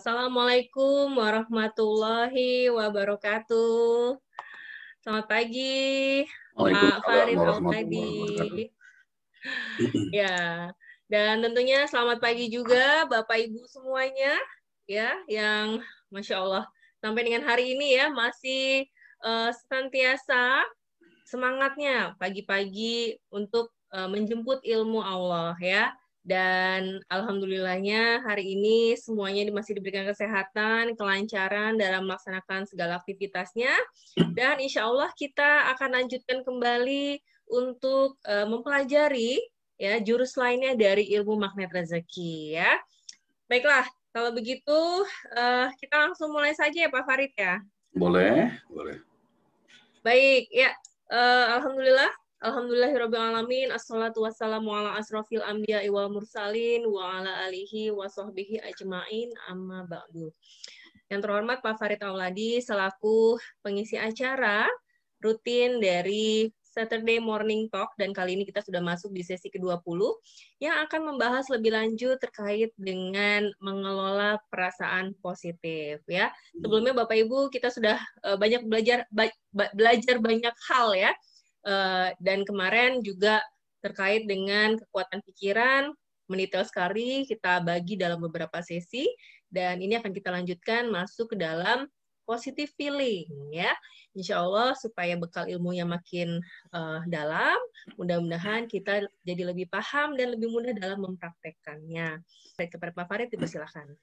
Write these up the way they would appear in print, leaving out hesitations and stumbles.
Assalamualaikum warahmatullahi wabarakatuh. Selamat pagi, Pak Farid Al-Hadi. Ya, dan tentunya selamat pagi juga Bapak Ibu semuanya, ya, yang Masya Allah sampai dengan hari ini ya masih senantiasa semangatnya pagi-pagi untuk menjemput ilmu Allah ya. Dan alhamdulillahnya hari ini semuanya masih diberikan kesehatan, kelancaran dalam melaksanakan segala aktivitasnya. Dan insya Allah kita akan lanjutkan kembali untuk mempelajari ya jurus lainnya dari ilmu magnet rezeki ya. Baiklah, kalau begitu kita langsung mulai saja ya Pak Farid ya. Boleh, boleh. Baik, ya. Alhamdulillahirrabbilalamin. Assalatu wassalamu ala asrofil anbiya wal mursalin wa ala alihi wa sahbihi ajma'in amma ba'du. Yang terhormat Pak Farid Al-Hadi selaku pengisi acara rutin dari Saturday Morning Talk, dan kali ini kita sudah masuk di sesi ke-20 yang akan membahas lebih lanjut terkait dengan mengelola perasaan positif ya. Sebelumnya Bapak Ibu kita sudah banyak belajar banyak hal ya. Dan kemarin juga terkait dengan kekuatan pikiran, mendetail sekali kita bagi dalam beberapa sesi, dan ini akan kita lanjutkan masuk ke dalam positive feeling ya. Insya Allah supaya bekal ilmunya makin dalam, mudah-mudahan kita jadi lebih paham dan lebih mudah dalam mempraktekkannya. Baik, kepada Pak Farid dipersilakan.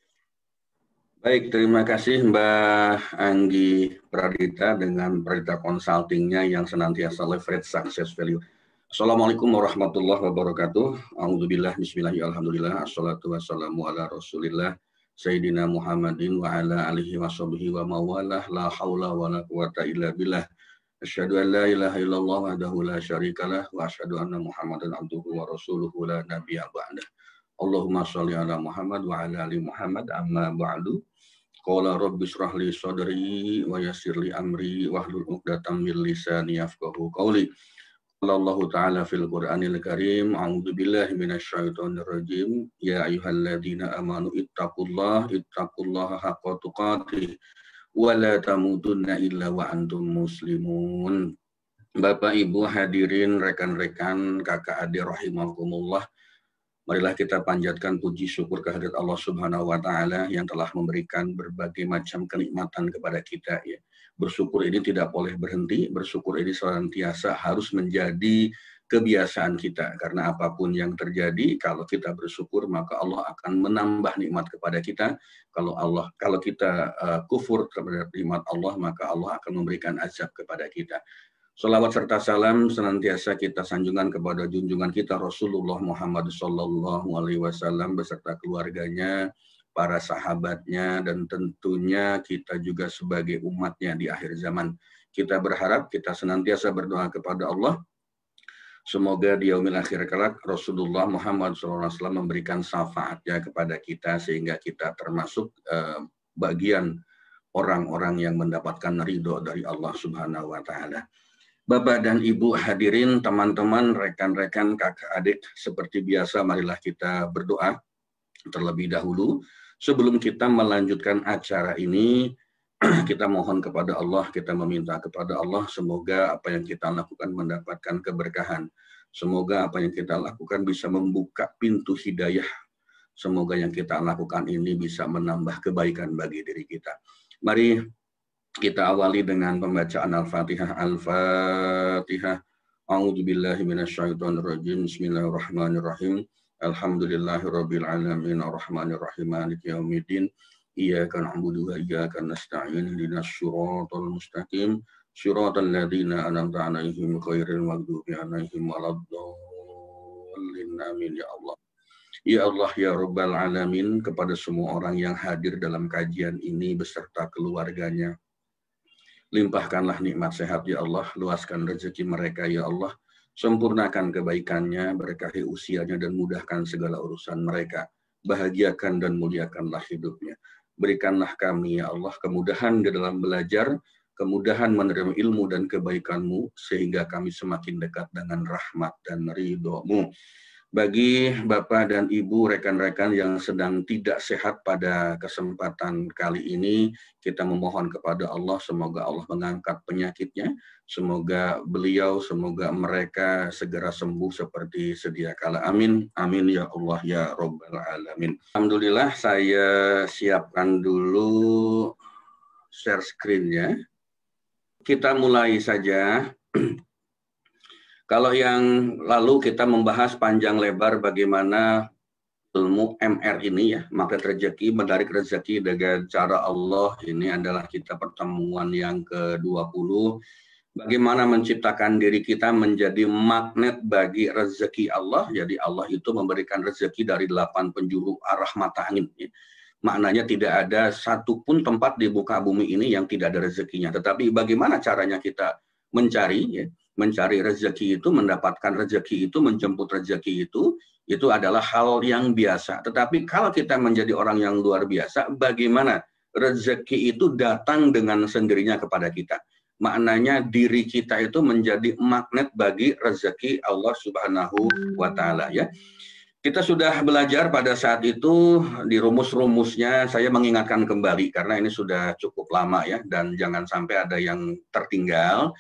Baik, terima kasih Mbak Anggi Pradita dengan Pradita Consultingnya yang senantiasa leverage success value. Assalamualaikum warahmatullahi wabarakatuh. A'udzubillah, bismillahirrahmanirrahim. Assalatu wassalamu ala rasulillah Sayyidina Muhammadin wa ala alihi wa sahbihi wa mawalah. La hawla wa la quwata illa billah. Asyhadu an la ilaha illallah wahdahu la syarikalah wa asyhadu anna Muhammadan abduhu wa rasuluhu la nabiyya ba'dah. Allahumma sholli ala Muhammad wa ala ali Muhammad amma ba'du. Qala rabbi shrah li sadri wa yassir li amri wahlul 'uqdatam min lisani yafqahu qawli. Qala Allah ta'ala fil Qur'anil Karim, a'udzu billahi minasyaitonir rajim. Ya ayyuhalladzina amanu ittaqullaha haqqa tuqatih wa la tamutunna illa wa antum muslimun. Bapak Ibu hadirin, rekan-rekan, kakak adik rahimakumullah. Marilah kita panjatkan puji syukur kehadirat Allah Subhanahu wa taala yang telah memberikan berbagai macam kenikmatan kepada kita ya. Bersyukur ini tidak boleh berhenti, bersyukur ini senantiasa harus menjadi kebiasaan kita, karena apapun yang terjadi kalau kita bersyukur maka Allah akan menambah nikmat kepada kita. Kalau kita kufur terhadap nikmat Allah maka Allah akan memberikan azab kepada kita. Salawat serta salam senantiasa kita sanjungkan kepada junjungan kita Rasulullah Muhammad SAW beserta keluarganya, para sahabatnya, dan tentunya kita juga sebagai umatnya di akhir zaman. Kita berharap, kita senantiasa berdoa kepada Allah. Semoga di yaumil akhir kelak Rasulullah Muhammad SAW memberikan syafaatnya kepada kita sehingga kita termasuk bagian orang-orang yang mendapatkan ridho dari Allah Subhanahu wa taala. Bapak dan Ibu hadirin, teman-teman, rekan-rekan, kakak adik, seperti biasa marilah kita berdoa terlebih dahulu. Sebelum kita melanjutkan acara ini, kita mohon kepada Allah, kita meminta kepada Allah, semoga apa yang kita lakukan mendapatkan keberkahan. Semoga apa yang kita lakukan bisa membuka pintu hidayah. Semoga yang kita lakukan ini bisa menambah kebaikan bagi diri kita. Mari kita awali dengan pembacaan Al-Fatihah. Al-Fatihah. A'udzubillahi minasyaitonirrajim. Bismillahirrahmanirrahim. Alhamdulillahirabbil alamin arrahmanirrahim maliki yaumiddin. Iyyaka na'budu wa iyyaka nasta'in. Ihdinas siratal mustaqim. Siratal ladzina an'amta 'alaihim ghairil maghdubi 'alaihim waladdallin. Amin ya Allah. Ya Allah ya Rabbal alamin, kepada semua orang yang hadir dalam kajian ini beserta keluarganya, limpahkanlah nikmat sehat ya Allah, luaskan rezeki mereka ya Allah, sempurnakan kebaikannya, berkahi usianya dan mudahkan segala urusan mereka, bahagiakan dan muliakanlah hidupnya. Berikanlah kami ya Allah kemudahan di dalam belajar, kemudahan menerima ilmu dan kebaikan-Mu sehingga kami semakin dekat dengan rahmat dan ridho-Mu. Bagi Bapak dan Ibu, rekan-rekan yang sedang tidak sehat pada kesempatan kali ini, kita memohon kepada Allah, semoga Allah mengangkat penyakitnya, semoga mereka segera sembuh seperti sedia kala. Amin, amin ya Allah ya Rabbal Alamin. Alhamdulillah, saya siapkan dulu share screen-nya. Kita mulai saja. Kalau yang lalu kita membahas panjang lebar bagaimana ilmu MR ini ya, magnet rezeki, menarik rezeki dengan cara Allah. Ini adalah kita pertemuan yang ke-20. Bagaimana menciptakan diri kita menjadi magnet bagi rezeki Allah. Jadi Allah itu memberikan rezeki dari 8 penjuru arah mata angin. Ya. Maknanya tidak ada satupun tempat di muka bumi ini yang tidak ada rezekinya. Tetapi bagaimana caranya kita mencari ya? Mencari rezeki itu, mendapatkan rezeki itu, menjemput rezeki itu adalah hal yang biasa. Tetapi kalau kita menjadi orang yang luar biasa, bagaimana rezeki itu datang dengan sendirinya kepada kita? Maknanya diri kita itu menjadi magnet bagi rezeki Allah Subhanahu wa Ta'ala ya. Kita sudah belajar pada saat itu di rumus-rumusnya, saya mengingatkan kembali karena ini sudah cukup lama ya, dan jangan sampai ada yang tertinggal.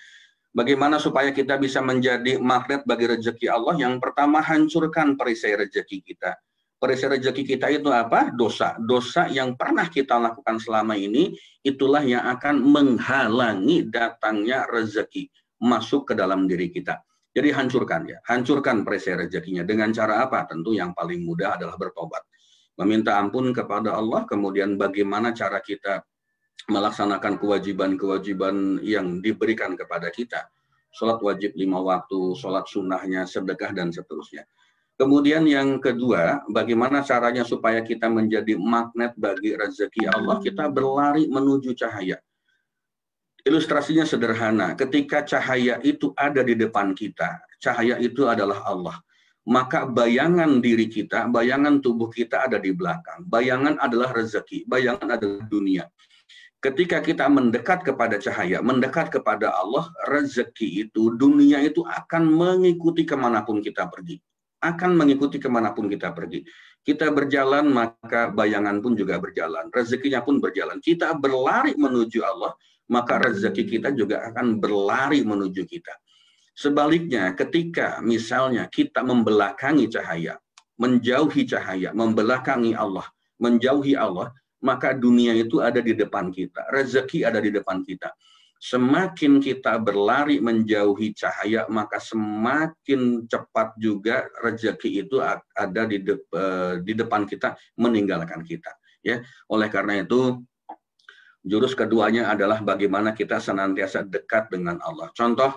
Bagaimana supaya kita bisa menjadi magnet bagi rezeki Allah? Yang pertama, hancurkan perisai rezeki kita. Perisai rezeki kita itu apa? Dosa. Dosa yang pernah kita lakukan selama ini, itulah yang akan menghalangi datangnya rezeki masuk ke dalam diri kita. Jadi hancurkan ya, hancurkan perisai rezekinya. Dengan cara apa? Tentu yang paling mudah adalah bertobat. Meminta ampun kepada Allah, kemudian bagaimana cara kita melaksanakan kewajiban-kewajiban yang diberikan kepada kita. Sholat wajib 5 waktu, sholat sunnahnya, sedekah, dan seterusnya. Kemudian yang kedua, bagaimana caranya supaya kita menjadi magnet bagi rezeki Allah? Kita berlari menuju cahaya. Ilustrasinya sederhana, ketika cahaya itu ada di depan kita, cahaya itu adalah Allah. Maka bayangan diri kita, bayangan tubuh kita ada di belakang. Bayangan adalah rezeki, bayangan adalah dunia. Ketika kita mendekat kepada cahaya, mendekat kepada Allah, rezeki itu, dunia itu akan mengikuti kemanapun kita pergi. Akan mengikuti kemanapun kita pergi. Kita berjalan, maka bayangan pun juga berjalan. Rezekinya pun berjalan. Kita berlari menuju Allah, maka rezeki kita juga akan berlari menuju kita. Sebaliknya, ketika misalnya kita membelakangi cahaya, menjauhi cahaya, membelakangi Allah, menjauhi Allah, maka dunia itu ada di depan kita, rezeki ada di depan kita. Semakin kita berlari menjauhi cahaya, maka semakin cepat juga rezeki itu ada di depan kita, meninggalkan kita. Ya, oleh karena itu, jurus keduanya adalah bagaimana kita senantiasa dekat dengan Allah. Contoh,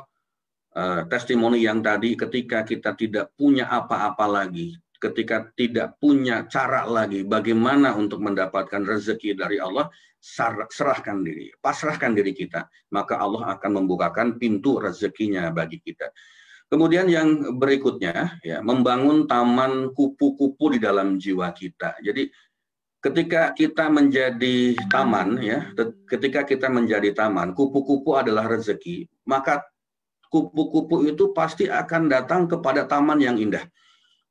testimoni yang tadi, ketika kita tidak punya apa-apa lagi, ketika tidak punya cara lagi bagaimana untuk mendapatkan rezeki dari Allah, serahkan diri, pasrahkan diri kita, maka Allah akan membukakan pintu rezekinya bagi kita. Kemudian yang berikutnya, ya, membangun taman kupu-kupu di dalam jiwa kita. Jadi ketika kita menjadi taman, ya, ketika kita menjadi taman, kupu-kupu adalah rezeki, maka kupu-kupu itu pasti akan datang kepada taman yang indah.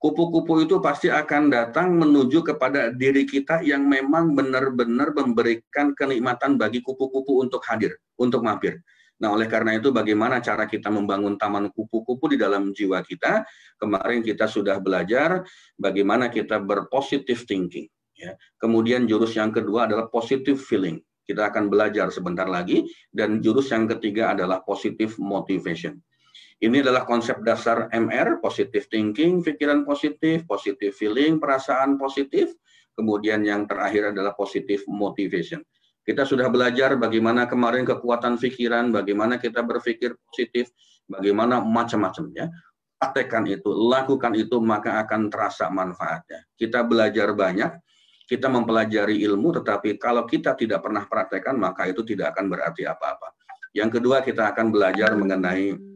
Kupu-kupu itu pasti akan datang menuju kepada diri kita yang memang benar-benar memberikan kenikmatan bagi kupu-kupu untuk hadir, untuk mampir. Nah, oleh karena itu bagaimana cara kita membangun taman kupu-kupu di dalam jiwa kita? Kemarin kita sudah belajar bagaimana kita berpositive thinking. Ya. Kemudian jurus yang kedua adalah positive feeling. Kita akan belajar sebentar lagi. Dan jurus yang ketiga adalah positive motivation. Ini adalah konsep dasar MR, positive thinking, pikiran positif, positive feeling, perasaan positif. Kemudian yang terakhir adalah positive motivation. Kita sudah belajar bagaimana kemarin kekuatan pikiran, bagaimana kita berpikir positif, bagaimana macam-macamnya. Praktekkan itu, lakukan itu, maka akan terasa manfaatnya. Kita belajar banyak, kita mempelajari ilmu, tetapi kalau kita tidak pernah praktekkan, maka itu tidak akan berarti apa-apa. Yang kedua, kita akan belajar mengenai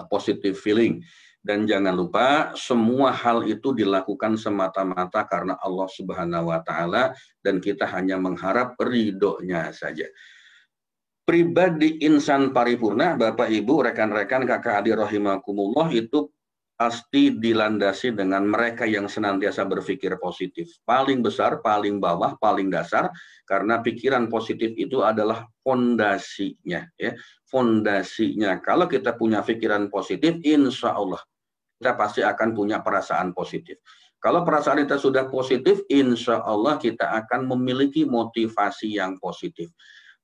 positive feeling. Dan jangan lupa, semua hal itu dilakukan semata-mata karena Allah Subhanahu wa Ta'ala, dan kita hanya mengharap ridhonya saja. Pribadi insan paripurna, Bapak Ibu, rekan-rekan, kakak adik rahimakumullah, itu pasti dilandasi dengan mereka yang senantiasa berpikir positif. Paling besar, paling bawah, paling dasar, karena pikiran positif itu adalah fondasinya. Ya. Fondasinya. Kalau kita punya pikiran positif, insya Allah kita pasti akan punya perasaan positif. Kalau perasaan kita sudah positif, insya Allah kita akan memiliki motivasi yang positif.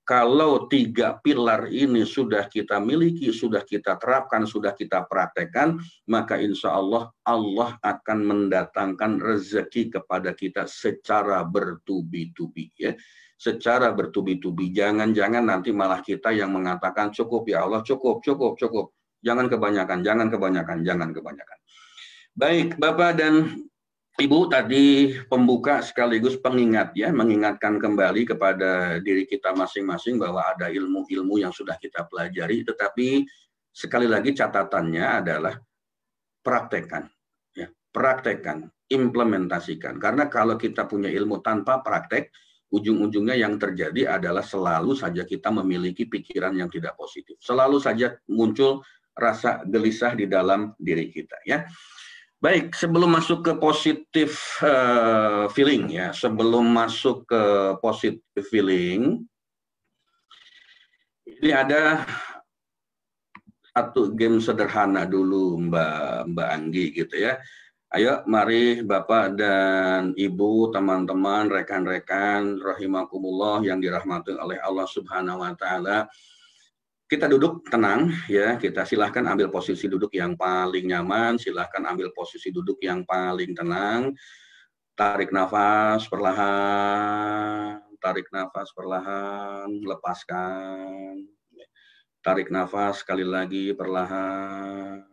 Kalau 3 pilar ini sudah kita miliki, sudah kita terapkan, sudah kita praktekkan, maka insya Allah Allah akan mendatangkan rezeki kepada kita secara bertubi-tubi. Ya. Secara bertubi-tubi. Jangan-jangan nanti malah kita yang mengatakan cukup ya Allah, cukup, cukup, cukup. Jangan kebanyakan, jangan kebanyakan, jangan kebanyakan. Baik, Bapak dan Ibu, tadi pembuka sekaligus pengingat ya, mengingatkan kembali kepada diri kita masing-masing bahwa ada ilmu-ilmu yang sudah kita pelajari, tetapi sekali lagi catatannya adalah praktekkan, ya, praktekkan, implementasikan. Karena kalau kita punya ilmu tanpa praktek, ujung-ujungnya yang terjadi adalah selalu saja kita memiliki pikiran yang tidak positif. Selalu saja muncul rasa gelisah di dalam diri kita, ya. Baik, sebelum masuk ke positif feeling ya, sebelum masuk ke positif feeling, ini ada satu game sederhana dulu Mbak Anggi gitu ya. Ayo, mari Bapak dan Ibu, teman-teman, rekan-rekan, rahimakumullah yang dirahmati oleh Allah Subhanahu Wa Taala. Kita duduk tenang ya, kita silahkan ambil posisi duduk yang paling nyaman, silahkan ambil posisi duduk yang paling tenang, tarik nafas perlahan, lepaskan, tarik nafas sekali lagi perlahan,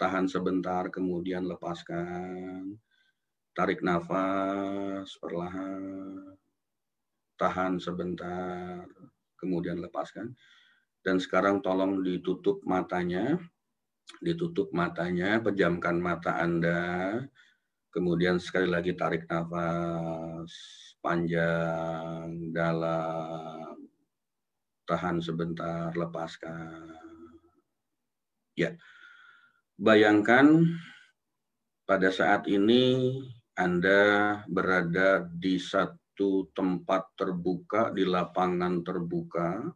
tahan sebentar kemudian lepaskan, tarik nafas perlahan, tahan sebentar kemudian lepaskan. Dan sekarang tolong ditutup matanya, pejamkan mata Anda, kemudian sekali lagi tarik nafas panjang, dalam, tahan sebentar, lepaskan. Ya, bayangkan pada saat ini Anda berada di satu tempat terbuka, di lapangan terbuka,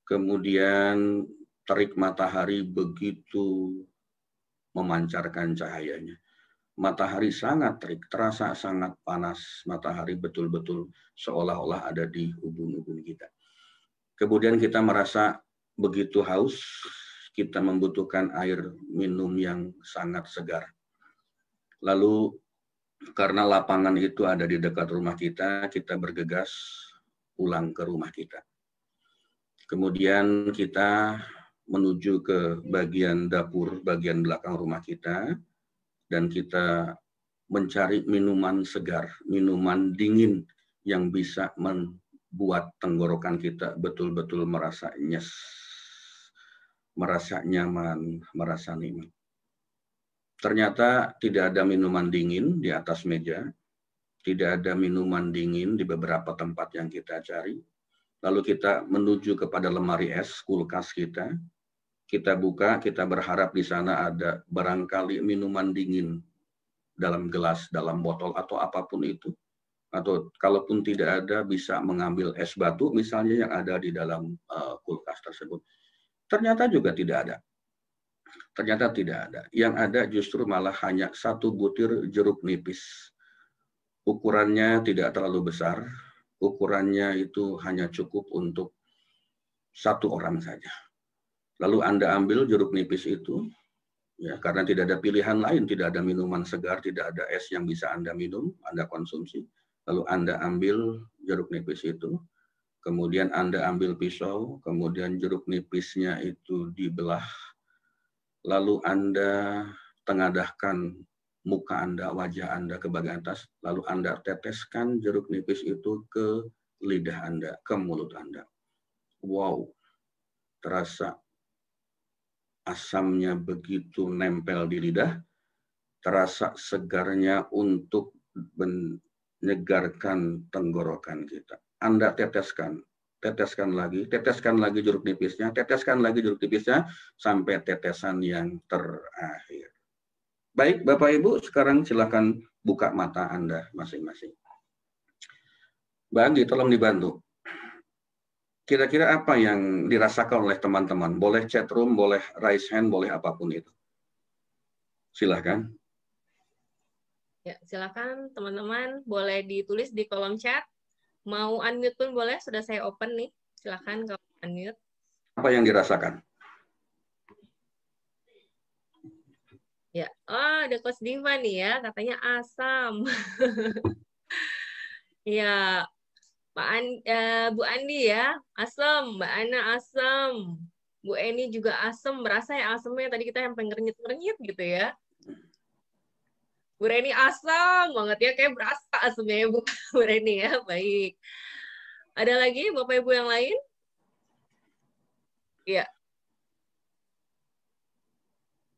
kemudian terik matahari begitu memancarkan cahayanya. Matahari sangat terik, terasa sangat panas. Matahari betul-betul seolah-olah ada di ubun-ubun kita. Kemudian kita merasa begitu haus, kita membutuhkan air minum yang sangat segar. Lalu karena lapangan itu ada di dekat rumah kita, kita bergegas pulang ke rumah kita. Kemudian kita menuju ke bagian dapur, bagian belakang rumah kita, dan kita mencari minuman segar, minuman dingin yang bisa membuat tenggorokan kita betul-betul merasa nyes, merasa nyaman, merasa nikmat. Ternyata tidak ada minuman dingin di atas meja, tidak ada minuman dingin di beberapa tempat yang kita cari. Lalu kita menuju kepada lemari es, kulkas kita. Kita buka, kita berharap di sana ada barangkali minuman dingin dalam gelas, dalam botol, atau apapun itu. Atau kalaupun tidak ada, bisa mengambil es batu misalnya yang ada di dalam kulkas tersebut. Ternyata juga tidak ada. Ternyata tidak ada. Yang ada justru malah hanya satu butir jeruk nipis. Ukurannya tidak terlalu besar. Ukurannya itu hanya cukup untuk satu orang saja. Lalu Anda ambil jeruk nipis itu, ya, karena tidak ada pilihan lain, tidak ada minuman segar, tidak ada es yang bisa Anda minum, Anda konsumsi. Lalu Anda ambil jeruk nipis itu, kemudian Anda ambil pisau, kemudian jeruk nipisnya itu dibelah, lalu Anda tengadahkan muka Anda, wajah Anda ke bagian atas, lalu Anda teteskan jeruk nipis itu ke lidah Anda, ke mulut Anda. Wow, terasa asamnya begitu nempel di lidah, terasa segarnya untuk menyegarkan tenggorokan kita. Anda teteskan, teteskan lagi jeruk nipisnya, teteskan lagi jeruk nipisnya, sampai tetesan yang terakhir. Baik, Bapak Ibu, sekarang silakan buka mata Anda masing-masing. Mbak Anggi, tolong dibantu. Kira-kira apa yang dirasakan oleh teman-teman? Boleh chat room, boleh raise hand, boleh apapun itu. Silahkan. Ya, silakan teman-teman, boleh ditulis di kolom chat. Mau unmute pun boleh, sudah saya open nih. Silakan kalau unmute. Apa yang dirasakan? Ya, ada Coach Diva nih ya, katanya asam. Ya, Bu Andi ya, asam. Mbak Ana asam. Bu Eni juga asam. Merasa ya asamnya tadi kita yang ngerenyit-ngerenyit gitu ya. Bu Reni asam banget ya, kayak berasa asamnya ya Bu Reni ya. Baik. Ada lagi Bapak Ibu yang lain? Ya.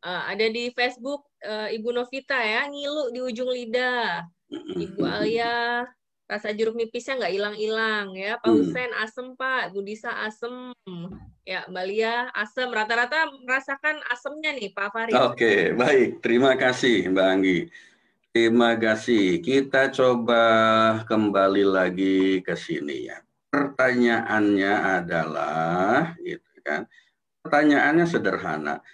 Ada di Facebook Ibu Novita ya, ngilu di ujung lidah. Ibu Alia, rasa jeruk nipisnya nggak hilang-hilang ya. Pak Husen asem Pak, Bu Disa asem. Ya, Mbak Lia asem. Rata-rata merasakan asemnya nih Pak Farid. Oke, baik. Terima kasih Mbak Anggi. Terima kasih. Kita coba kembali lagi ke sini ya. Pertanyaannya adalah, gitu kan? Pertanyaannya sederhana.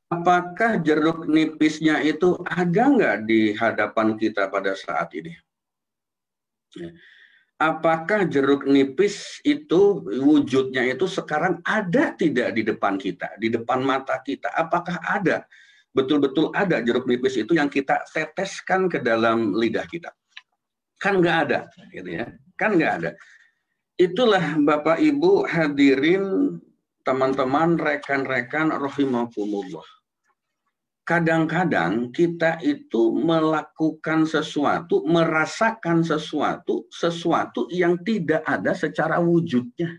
Apakah jeruk nipisnya itu ada nggak di hadapan kita pada saat ini? Apakah jeruk nipis itu wujudnya itu sekarang ada tidak di depan kita, di depan mata kita? Apakah ada? Betul-betul ada jeruk nipis itu yang kita teteskan ke dalam lidah kita? Kan nggak ada, gitu ya? Kan nggak ada. Itulah Bapak Ibu hadirin, teman-teman, rekan-rekan rahimakumullah. Kadang-kadang kita itu melakukan sesuatu, merasakan sesuatu yang tidak ada secara wujudnya.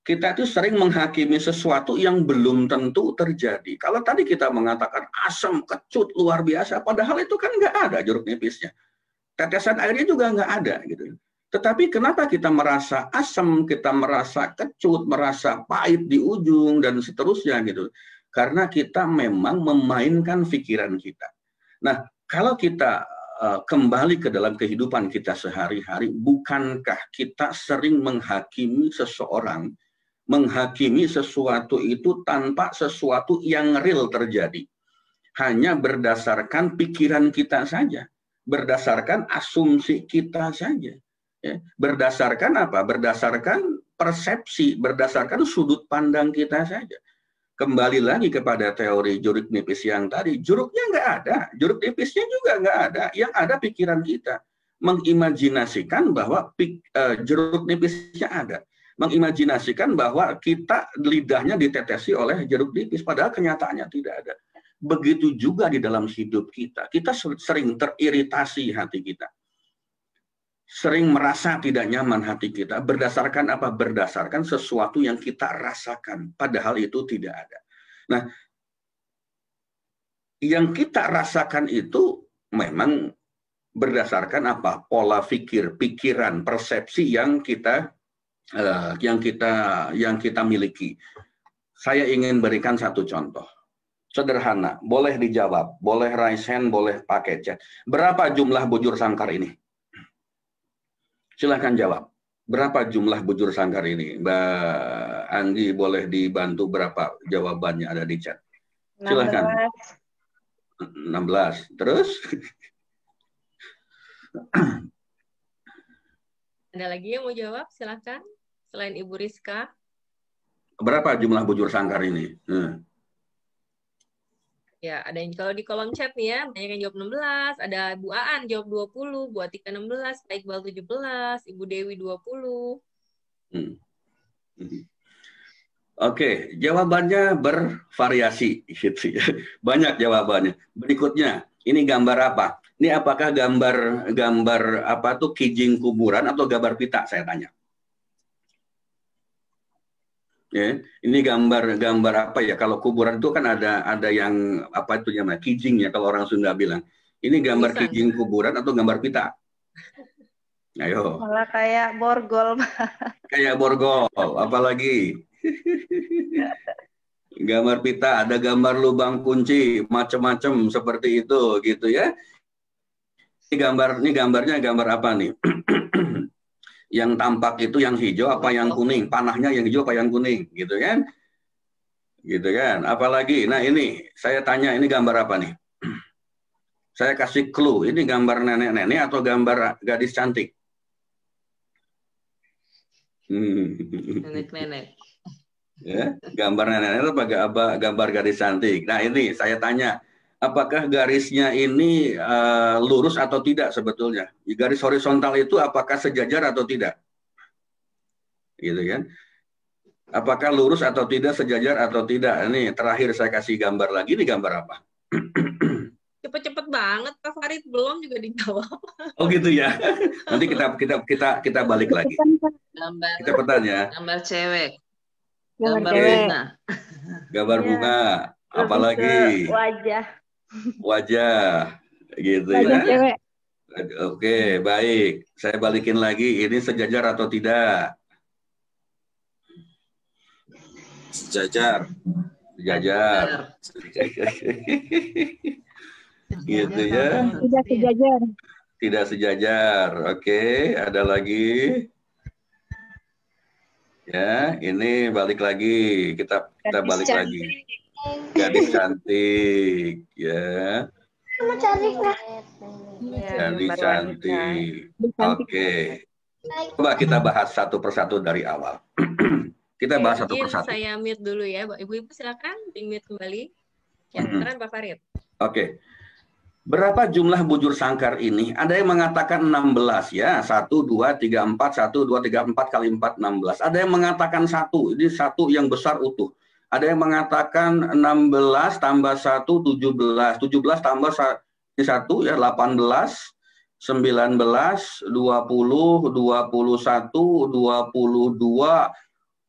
Kita itu sering menghakimi sesuatu yang belum tentu terjadi. Kalau tadi kita mengatakan asam, kecut, luar biasa, padahal itu kan nggak ada jeruk nipisnya. Tetesan airnya juga nggak ada, gitu. Tetapi kenapa kita merasa asam, kita merasa kecut, merasa pahit di ujung, dan seterusnya, gitu. Karena kita memang memainkan pikiran kita. Nah, kalau kita kembali ke dalam kehidupan kita sehari-hari, bukankah kita sering menghakimi seseorang, menghakimi sesuatu itu tanpa sesuatu yang real terjadi? Hanya berdasarkan pikiran kita saja, berdasarkan asumsi kita saja. Ya, berdasarkan apa? Berdasarkan persepsi, berdasarkan sudut pandang kita saja. Kembali lagi kepada teori jeruk nipis yang tadi, jeruknya nggak ada, jeruk nipisnya juga nggak ada, yang ada pikiran kita. Mengimajinasikan bahwa jeruk nipisnya ada. Mengimajinasikan bahwa kita lidahnya ditetesi oleh jeruk nipis, padahal kenyataannya tidak ada. Begitu juga di dalam hidup kita. Kita sering teriritasi hati kita. Sering merasa tidak nyaman hati kita, berdasarkan apa? Berdasarkan sesuatu yang kita rasakan, padahal itu tidak ada. Nah, yang kita rasakan itu memang berdasarkan apa? Pola pikir, pikiran, persepsi yang kita miliki. Saya ingin berikan satu contoh. Sederhana, boleh dijawab, boleh raise hand, boleh pakai chat. Berapa jumlah bujur sangkar ini? Silahkan jawab. Berapa jumlah bujur sangkar ini? Mbak Anggi boleh dibantu berapa jawabannya ada di chat. Silahkan. 16. Terus? Ada lagi yang mau jawab? Silahkan. Selain Ibu Rizka. Berapa jumlah bujur sangkar ini? Ya, ada yang kalau di kolom chat nih ya, banyak yang jawab 16, ada Bu Aan jawab 20, Bu Atika 16, Pak Iqbal 17, Ibu Dewi 20. Oke, jawabannya bervariasi. Banyak jawabannya. Berikutnya, ini gambar apa? Ini apakah gambar apa tuh kijing kuburan atau gambar pita, saya tanya. Ya, ini gambar apa ya? Kalau kuburan itu kan ada yang apa itu namanya kijing ya kalau orang Sunda bilang. Ini gambar kijing kuburan atau gambar pita? Ayo. Malah kayak borgol. Kayak borgol, apalagi gambar pita, ada gambar lubang kunci, macam-macam seperti itu, gitu ya. Ini gambarnya gambar apa nih? Yang tampak itu yang hijau apa yang kuning? Panahnya yang hijau apa yang kuning? Gitu kan? Gitu kan? Apalagi, nah ini saya tanya, ini gambar apa nih? Saya kasih clue, ini gambar nenek-nenek atau gambar gadis cantik? Nenek-nenek. Ya, gambar nenek-nenek itu apa gambar gadis cantik? Nah ini saya tanya, apakah garisnya ini lurus atau tidak sebetulnya? Garis horizontal itu apakah sejajar atau tidak? Gitu kan? Apakah lurus atau tidak, sejajar atau tidak? Ini terakhir saya kasih gambar lagi, ini gambar apa? Cepet-cepet banget Pak Farid, belum juga dijawab. Oh gitu ya. Nanti kita balik lagi. Gambar. Kita bertanya. Gambar cewek. Gambar bunga. Gambar bunga. Apalagi? Wajah. Wajah. Gitu Wajah ya. cewek. Oke, baik. Saya balikin lagi. Ini sejajar atau tidak? Sejajar. Sejajar. Gitu ya. Tidak sejajar. Tidak sejajar. Oke, ada lagi. Ya, ini balik lagi. Kita balik lagi. Gadis cantik, ya. Gadis cantik. Oke. Coba kita bahas satu persatu dari awal. Kita bahas satu persatu. Saya mute dulu ya, Ibu-ibu silakan di-mute kembali. Ya, silakan Pak Farid. Oke. Berapa jumlah bujur sangkar ini? Ada yang mengatakan 16 ya. 1, 2, 3, 4, 1, 2, 3, 4 kali 4, 16. Ada yang mengatakan 1, ini 1 yang besar utuh. Ada yang mengatakan 16 tambah 1, 17. 17 tambah 1 ya, 18, 19, 20, 21, 22,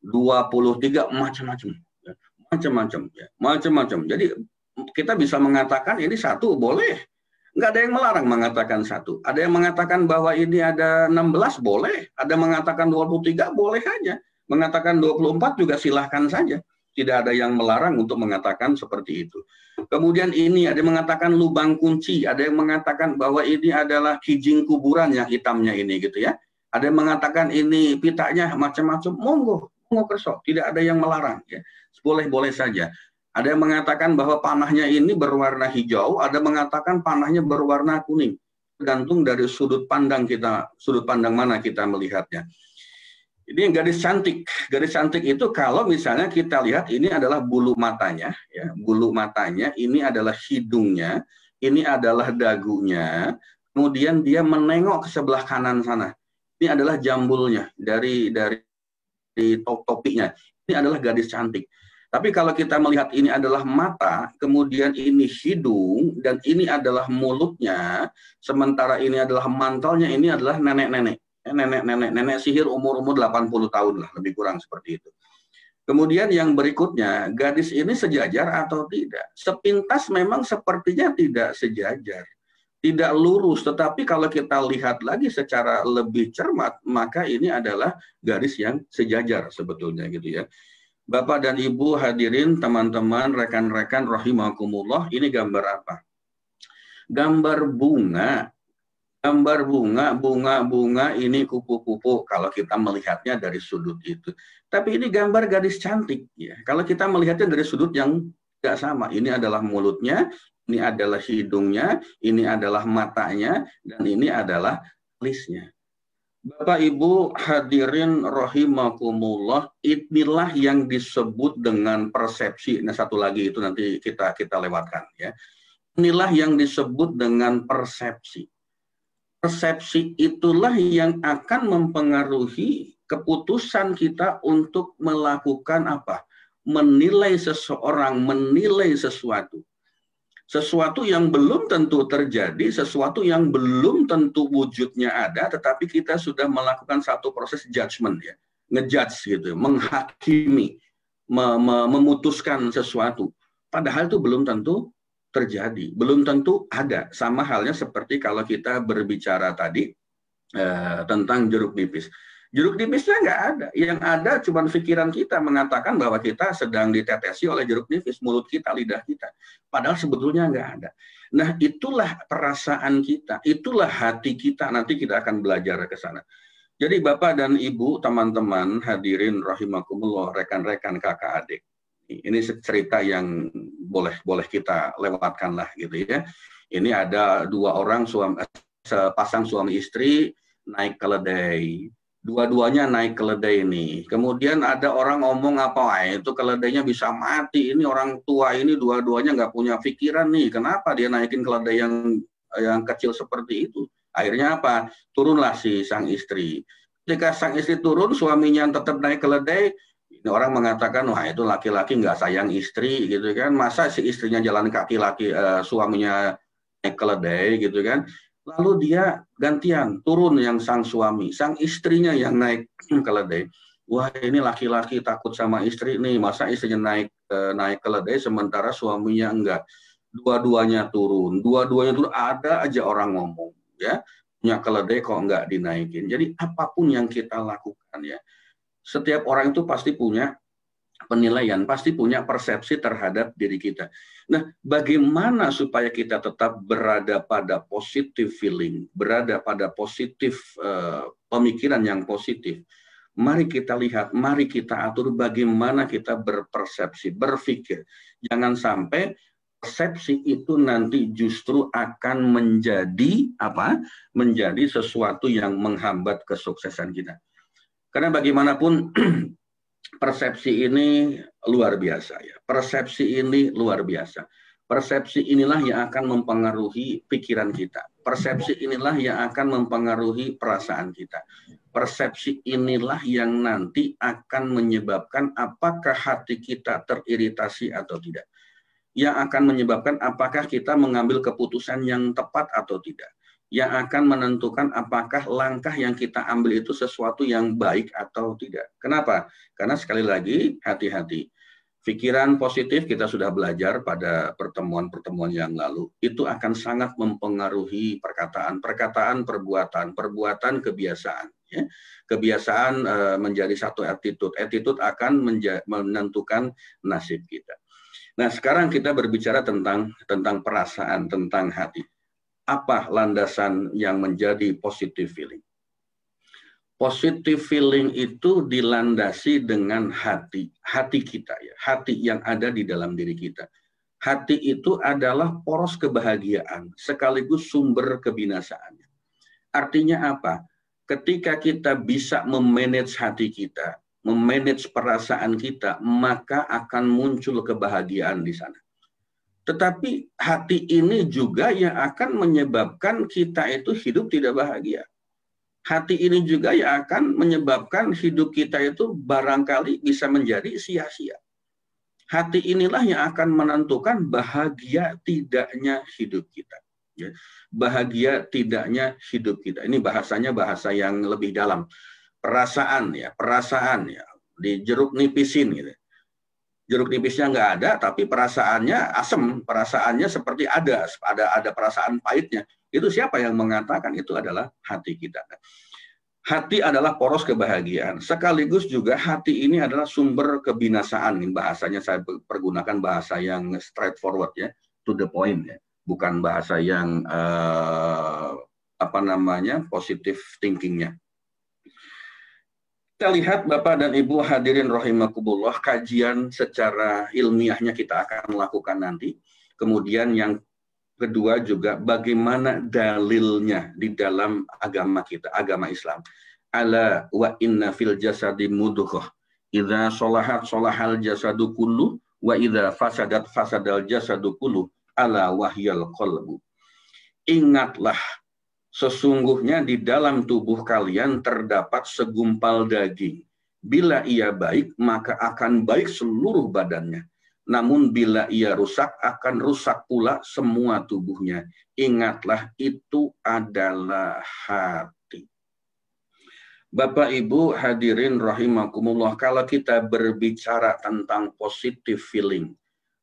23, macam-macam. Macam-macam. Jadi kita bisa mengatakan ini 1 boleh. Nggak ada yang melarang mengatakan 1. Ada yang mengatakan bahwa ini ada 16 boleh. Ada yang mengatakan 23 boleh saja. Mengatakan 24 juga silahkan saja. Tidak ada yang melarang untuk mengatakan seperti itu. Kemudian ini ada yang mengatakan lubang kunci. Ada yang mengatakan bahwa ini adalah kijing kuburan yang hitamnya ini gitu ya. Ada yang mengatakan ini pitanya macam-macam. Monggo kerso. Tidak ada yang melarang ya. Boleh-boleh saja. Ada yang mengatakan bahwa panahnya ini berwarna hijau, ada mengatakan panahnya berwarna kuning. Tergantung dari sudut pandang kita, sudut pandang mana kita melihatnya. Ini yang gadis cantik. Gadis cantik itu kalau misalnya kita lihat ini adalah bulu matanya, ya, bulu matanya, ini adalah hidungnya, ini adalah dagunya, kemudian dia menengok ke sebelah kanan sana. Ini adalah jambulnya dari topinya. Ini adalah gadis cantik. Tapi kalau kita melihat ini adalah mata, kemudian ini hidung, dan ini adalah mulutnya, sementara ini adalah mantelnya, ini adalah nenek-nenek. Nenek sihir umur-umur 80 tahun lah, lebih kurang seperti itu. Kemudian yang berikutnya, gadis ini sejajar atau tidak? Sepintas memang sepertinya tidak sejajar. Tidak lurus, tetapi kalau kita lihat lagi secara lebih cermat, maka ini adalah garis yang sejajar sebetulnya gitu ya. Bapak dan Ibu hadirin, teman-teman, rekan-rekan rahimakumullah, ini gambar apa? Gambar bunga. Gambar bunga ini kupu-kupu kalau kita melihatnya dari sudut itu. Tapi ini gambar gadis cantik ya. Kalau kita melihatnya dari sudut yang tidak sama. Ini adalah mulutnya, ini adalah hidungnya, ini adalah matanya, dan ini adalah alisnya. Bapak Ibu hadirin rahimakumullah, inilah yang disebut dengan persepsi. Nah, satu lagi itu nanti kita lewatkan ya. Inilah yang disebut dengan persepsi. Persepsi itulah yang akan mempengaruhi keputusan kita untuk melakukan apa? Menilai seseorang, menilai sesuatu. Sesuatu yang belum tentu terjadi, sesuatu yang belum tentu wujudnya ada, tetapi kita sudah melakukan satu proses judgment ya, ngejudge gitu, menghakimi, memutuskan sesuatu. Padahal itu belum tentu terjadi, belum tentu ada. Sama halnya seperti kalau kita berbicara tadi tentang jeruk nipis. Jeruk nipisnya nggak ada. Yang ada cuma pikiran kita mengatakan bahwa kita sedang ditetesi oleh jeruk nipis, mulut kita, lidah kita. Padahal sebetulnya nggak ada. Nah, itulah perasaan kita, itulah hati kita. Nanti kita akan belajar ke sana. Jadi Bapak dan Ibu, teman-teman, hadirin rahimakumullah, rekan-rekan kakak adik. Ini cerita yang boleh kita lewatkan lah gitu ya. Ini ada dua orang sepasang suami istri naik keledai. Dua-duanya naik keledai ini. Kemudian ada orang ngomong apa, itu keledainya bisa mati. Ini orang tua ini dua-duanya nggak punya pikiran nih. Kenapa dia naikin keledai yang kecil seperti itu? Akhirnya apa? Turunlah si sang istri. Ketika sang istri turun, suaminya yang tetap naik keledai. Ini orang mengatakan, wah itu laki-laki nggak sayang istri gitu kan. Masa si istrinya jalan kaki, suaminya naik keledai gitu kan. Lalu dia gantian, turun yang sang suami. Sang istrinya yang naik keledai. Wah ini laki-laki takut sama istri nih. Masa istrinya naik keledai sementara suaminya enggak. Dua-duanya turun. Ada aja orang ngomong. Ya, punya keledai kok enggak dinaikin. Jadi apapun yang kita lakukan ya. Setiap orang itu pasti punya penilaian, pasti punya persepsi terhadap diri kita. Nah, bagaimana supaya kita tetap berada pada positive feeling, berada pada positif pemikiran yang positif? Mari kita lihat, mari kita atur bagaimana kita berpersepsi, berpikir. Jangan sampai persepsi itu nanti justru akan menjadi menjadi sesuatu yang menghambat kesuksesan kita. Karena bagaimanapun persepsi ini luar biasa ya. Persepsi ini luar biasa. Persepsi inilah yang akan mempengaruhi pikiran kita. Persepsi inilah yang akan mempengaruhi perasaan kita. Persepsi inilah yang nanti akan menyebabkan apakah hati kita teriritasi atau tidak. Yang akan menyebabkan apakah kita mengambil keputusan yang tepat atau tidak. Yang akan menentukan apakah langkah yang kita ambil itu sesuatu yang baik atau tidak. Kenapa? Karena sekali lagi, hati-hati. Pikiran positif kita sudah belajar pada pertemuan-pertemuan yang lalu. Itu akan sangat mempengaruhi perkataan, perbuatan, kebiasaan. Ya. Kebiasaan menjadi satu attitude. Attitude akan menentukan nasib kita. Nah, sekarang kita berbicara tentang perasaan, tentang hati. Apa landasan yang menjadi positive feeling? Positive feeling itu dilandasi dengan hati kita ya, hati yang ada di dalam diri kita. Hati itu adalah poros kebahagiaan sekaligus sumber kebinasaan. Artinya apa? Ketika kita bisa memanage hati kita, memanage perasaan kita, maka akan muncul kebahagiaan di sana. Tetapi hati ini juga yang akan menyebabkan kita itu hidup tidak bahagia. Hati ini juga yang akan menyebabkan hidup kita itu barangkali bisa menjadi sia-sia. Hati inilah yang akan menentukan bahagia tidaknya hidup kita. Bahagia tidaknya hidup kita. Ini bahasanya bahasa yang lebih dalam. Perasaan ya. Di jeruk nipisin gitu. Jeruk nipisnya nggak ada, tapi perasaannya asem, perasaannya seperti ada perasaan pahitnya. Itu siapa yang mengatakan? Itu adalah hati kita. Hati adalah poros kebahagiaan. Sekaligus juga hati ini adalah sumber kebinasaan. Bahasanya saya pergunakan bahasa yang straightforward ya, to the point ya, bukan bahasa yang positive thinkingnya. Kita lihat Bapak dan Ibu hadirin rahimakumullah, kajian secara ilmiahnya kita akan lakukan nanti. Kemudian yang kedua juga bagaimana dalilnya di dalam agama kita, agama Islam. Ala wa inna fil jasadi mudghah. Idza sholahat sholahal jasadu kullu wa idza fasadat fasadal jasadu kullu. Ala wahyal qalbu. Ingatlah, sesungguhnya di dalam tubuh kalian terdapat segumpal daging. Bila ia baik, maka akan baik seluruh badannya. Namun bila ia rusak, akan rusak pula semua tubuhnya. Ingatlah, itu adalah hati. Bapak Ibu hadirin rahimakumullah, kalau kita berbicara tentang positive feeling,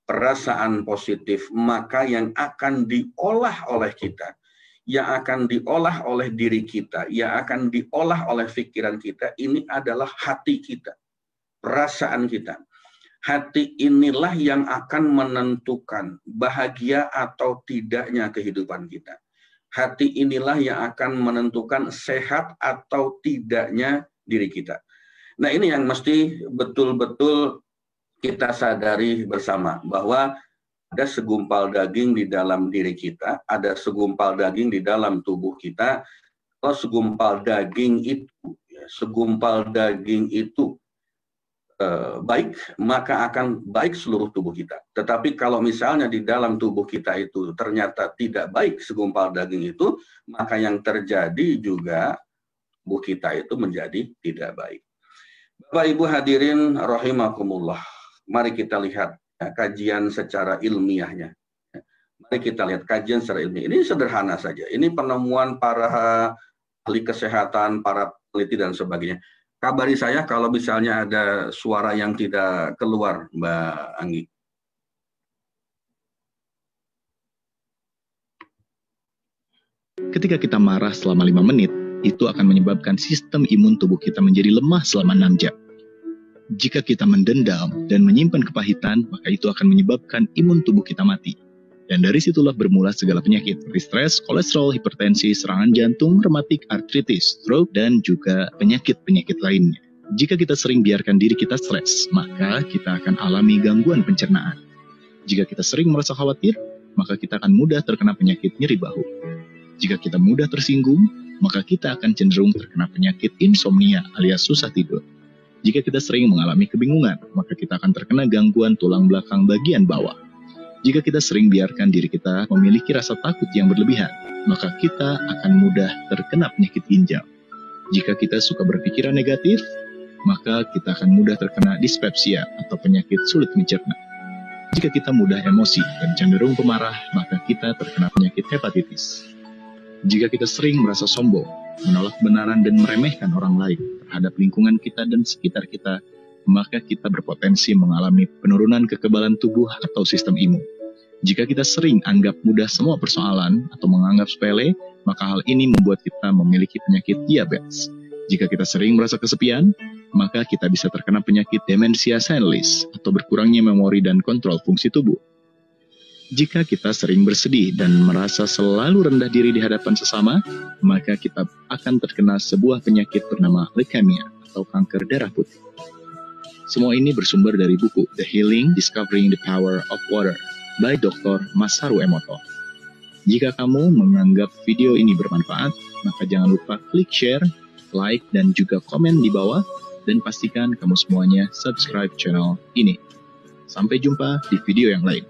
perasaan positif, maka yang akan diolah oleh kita, yang akan diolah oleh diri kita, yang akan diolah oleh pikiran kita, ini adalah hati kita, perasaan kita. Hati inilah yang akan menentukan bahagia atau tidaknya kehidupan kita. Hati inilah yang akan menentukan sehat atau tidaknya diri kita. Nah, ini yang mesti betul-betul kita sadari bersama, bahwa ada segumpal daging di dalam diri kita, ada segumpal daging di dalam tubuh kita. Kalau segumpal daging itu baik, maka akan baik seluruh tubuh kita. Tetapi kalau misalnya di dalam tubuh kita itu ternyata tidak baik segumpal daging itu, maka yang terjadi juga tubuh kita itu menjadi tidak baik. Bapak Ibu hadirin rahimakumullah, mari kita lihat kajian secara ilmiahnya. Mari kita lihat kajian secara ilmiah. Ini sederhana saja. Ini penemuan para ahli kesehatan, para peneliti dan sebagainya. Kabari saya kalau misalnya ada suara yang tidak keluar, Mbak Anggi. Ketika kita marah selama 5 menit, itu akan menyebabkan sistem imun tubuh kita menjadi lemah selama 6 jam. Jika kita mendendam dan menyimpan kepahitan, maka itu akan menyebabkan imun tubuh kita mati. Dan dari situlah bermula segala penyakit seperti stres, kolesterol, hipertensi, serangan jantung, rematik, artritis, stroke, dan juga penyakit-penyakit lainnya. Jika kita sering biarkan diri kita stres, maka kita akan alami gangguan pencernaan. Jika kita sering merasa khawatir, maka kita akan mudah terkena penyakit nyeri bahu. Jika kita mudah tersinggung, maka kita akan cenderung terkena penyakit insomnia alias susah tidur. Jika kita sering mengalami kebingungan, maka kita akan terkena gangguan tulang belakang bagian bawah. Jika kita sering biarkan diri kita memiliki rasa takut yang berlebihan, maka kita akan mudah terkena penyakit ginjal. Jika kita suka berpikiran negatif, maka kita akan mudah terkena dispepsia atau penyakit sulit mencerna. Jika kita mudah emosi dan cenderung pemarah, maka kita terkena penyakit hepatitis. Jika kita sering merasa sombong, menolak kebenaran dan meremehkan orang lain terhadap lingkungan kita dan sekitar kita, maka kita berpotensi mengalami penurunan kekebalan tubuh atau sistem imun. Jika kita sering anggap mudah semua persoalan atau menganggap sepele, maka hal ini membuat kita memiliki penyakit diabetes. Jika kita sering merasa kesepian, maka kita bisa terkena penyakit demensia senilis atau berkurangnya memori dan kontrol fungsi tubuh. Jika kita sering bersedih dan merasa selalu rendah diri di hadapan sesama, maka kita akan terkena sebuah penyakit bernama leukemia atau kanker darah putih. Semua ini bersumber dari buku The Healing Discovering the Power of Water by Dr. Masaru Emoto. Jika kamu menganggap video ini bermanfaat, maka jangan lupa klik share, like, dan juga komen di bawah, dan pastikan kamu semuanya subscribe channel ini. Sampai jumpa di video yang lain.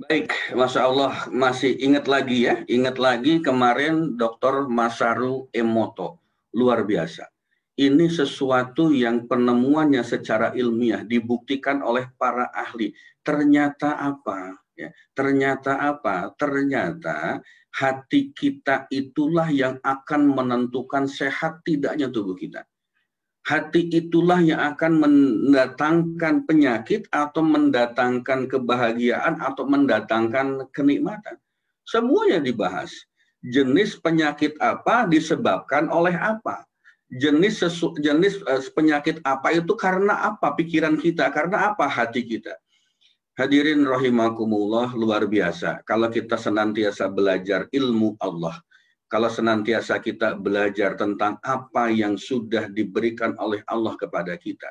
Baik, Masya Allah, masih ingat lagi ya, ingat lagi kemarin Dr. Masaru Emoto, luar biasa. Ini sesuatu yang penemuannya secara ilmiah dibuktikan oleh para ahli. Ternyata apa? Ya, ternyata apa? Ternyata hati kita itulah yang akan menentukan sehat tidaknya tubuh kita. Hati itulah yang akan mendatangkan penyakit atau mendatangkan kebahagiaan atau mendatangkan kenikmatan. Semuanya dibahas. Jenis penyakit apa disebabkan oleh apa? Jenis penyakit apa itu karena apa pikiran kita, karena apa hati kita. Hadirin rahimakumullah, luar biasa. Kalau kita senantiasa belajar ilmu Allah, kalau senantiasa kita belajar tentang apa yang sudah diberikan oleh Allah kepada kita.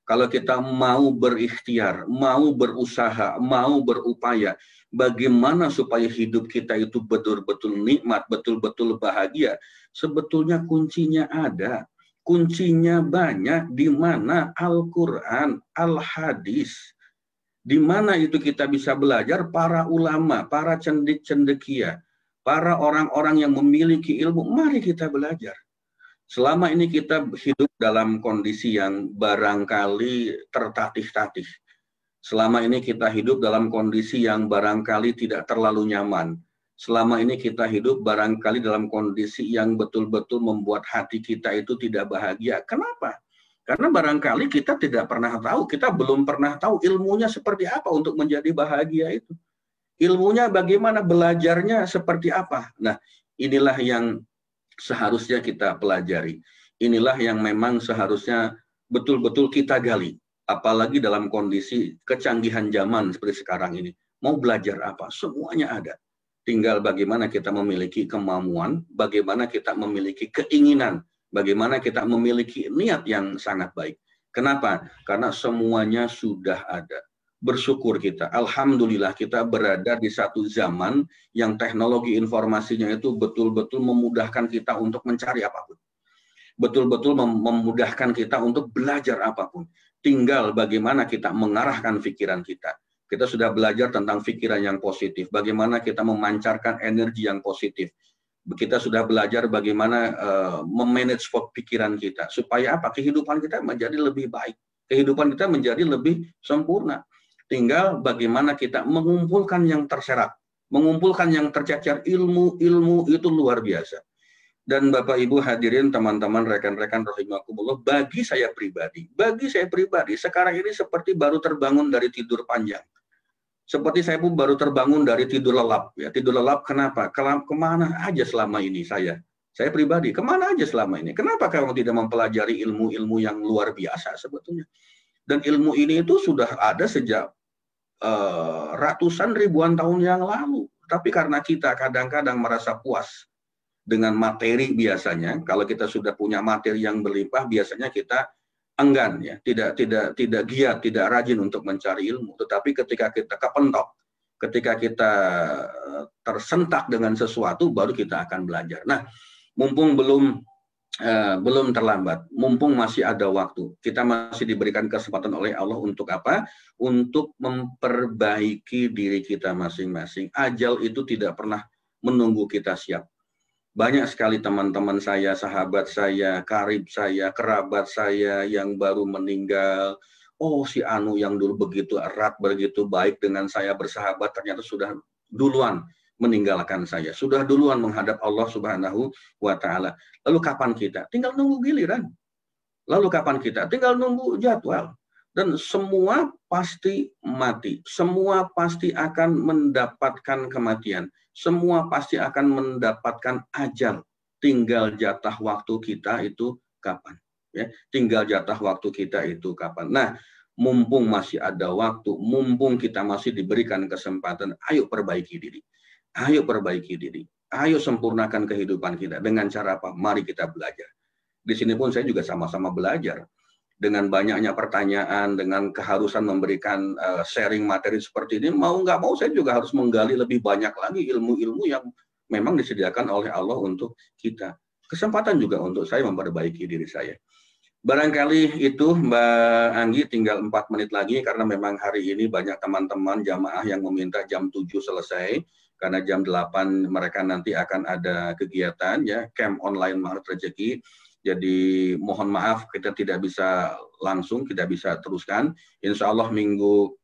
Kalau kita mau berikhtiar, mau berusaha, mau berupaya, bagaimana supaya hidup kita itu betul-betul nikmat, betul-betul bahagia. Sebetulnya kuncinya ada. Kuncinya banyak, di mana Al-Quran, Al-Hadis. Di mana itu kita bisa belajar para ulama, para cendekia, para orang-orang yang memiliki ilmu, mari kita belajar. Selama ini kita hidup dalam kondisi yang barangkali tertatih-tatih. Selama ini kita hidup dalam kondisi yang barangkali tidak terlalu nyaman. Selama ini kita hidup barangkali dalam kondisi yang betul-betul membuat hati kita itu tidak bahagia. Kenapa? Karena barangkali kita tidak pernah tahu, kita belum pernah tahu ilmunya seperti apa untuk menjadi bahagia itu. Ilmunya bagaimana, belajarnya seperti apa. Nah, inilah yang seharusnya kita pelajari. Inilah yang memang seharusnya betul-betul kita gali. Apalagi dalam kondisi kecanggihan zaman seperti sekarang ini. Mau belajar apa? Semuanya ada. Tinggal bagaimana kita memiliki kemampuan, bagaimana kita memiliki keinginan, bagaimana kita memiliki niat yang sangat baik. Kenapa? Karena semuanya sudah ada. Bersyukur kita, alhamdulillah kita berada di satu zaman yang teknologi informasinya itu betul-betul memudahkan kita untuk mencari apapun. Betul-betul memudahkan kita untuk belajar apapun. Tinggal bagaimana kita mengarahkan pikiran kita. Kita sudah belajar tentang pikiran yang positif, bagaimana kita memancarkan energi yang positif. Kita sudah belajar bagaimana memanage pikiran kita, supaya apa? Kehidupan kita menjadi lebih baik, kehidupan kita menjadi lebih sempurna. Tinggal bagaimana kita mengumpulkan yang terserat, mengumpulkan yang tercecer, ilmu itu luar biasa. Dan Bapak Ibu hadirin, teman-teman, rekan-rekan rahimakumullah, bagi saya pribadi, sekarang ini seperti baru terbangun dari tidur panjang. Seperti saya pun baru terbangun dari tidur lelap. Ya, tidur lelap kenapa? Kemana aja selama ini saya pribadi, kemana aja selama ini? Kenapa kamu tidak mempelajari ilmu-ilmu yang luar biasa sebetulnya? Dan ilmu ini itu sudah ada sejak ratusan ribuan tahun yang lalu. Tapi karena kita kadang-kadang merasa puas dengan materi biasanya, kalau kita sudah punya materi yang berlimpah, biasanya kita enggan, ya, tidak giat, tidak rajin untuk mencari ilmu. Tetapi ketika kita kepentok, ketika kita tersentak dengan sesuatu, baru kita akan belajar. Nah, mumpung belum terlambat, mumpung masih ada waktu, kita masih diberikan kesempatan oleh Allah untuk apa? Untuk memperbaiki diri kita masing-masing. Ajal itu tidak pernah menunggu kita siap. Banyak sekali teman-teman saya, sahabat saya, karib saya, kerabat saya yang baru meninggal. Oh, si Anu yang dulu begitu erat, begitu baik dengan saya bersahabat, ternyata sudah duluan meninggalkan saya. Sudah duluan menghadap Allah Subhanahu wa Ta'ala. Lalu kapan kita? Tinggal nunggu giliran. Lalu kapan kita? Tinggal nunggu jadwal. Dan semua pasti mati. Semua pasti akan mendapatkan kematian. Semua pasti akan mendapatkan ajal. Tinggal jatah waktu kita itu kapan. Ya, tinggal jatah waktu kita itu kapan. Nah, mumpung masih ada waktu, mumpung kita masih diberikan kesempatan, ayo perbaiki diri. Ayo perbaiki diri. Ayo sempurnakan kehidupan kita. Dengan cara apa? Mari kita belajar. Di sini pun saya juga sama-sama belajar. Dengan banyaknya pertanyaan, dengan keharusan memberikan sharing materi seperti ini, mau nggak mau saya juga harus menggali lebih banyak lagi ilmu-ilmu yang memang disediakan oleh Allah untuk kita. Kesempatan juga untuk saya memperbaiki diri saya. Barangkali itu Mbak Anggi, tinggal 4 menit lagi, karena memang hari ini banyak teman-teman jamaah yang meminta jam 7 selesai, karena jam 8 mereka nanti akan ada kegiatan, ya, camp online Mahat Rezeki. Jadi mohon maaf kita tidak bisa langsung, tidak bisa teruskan. Insya Allah minggu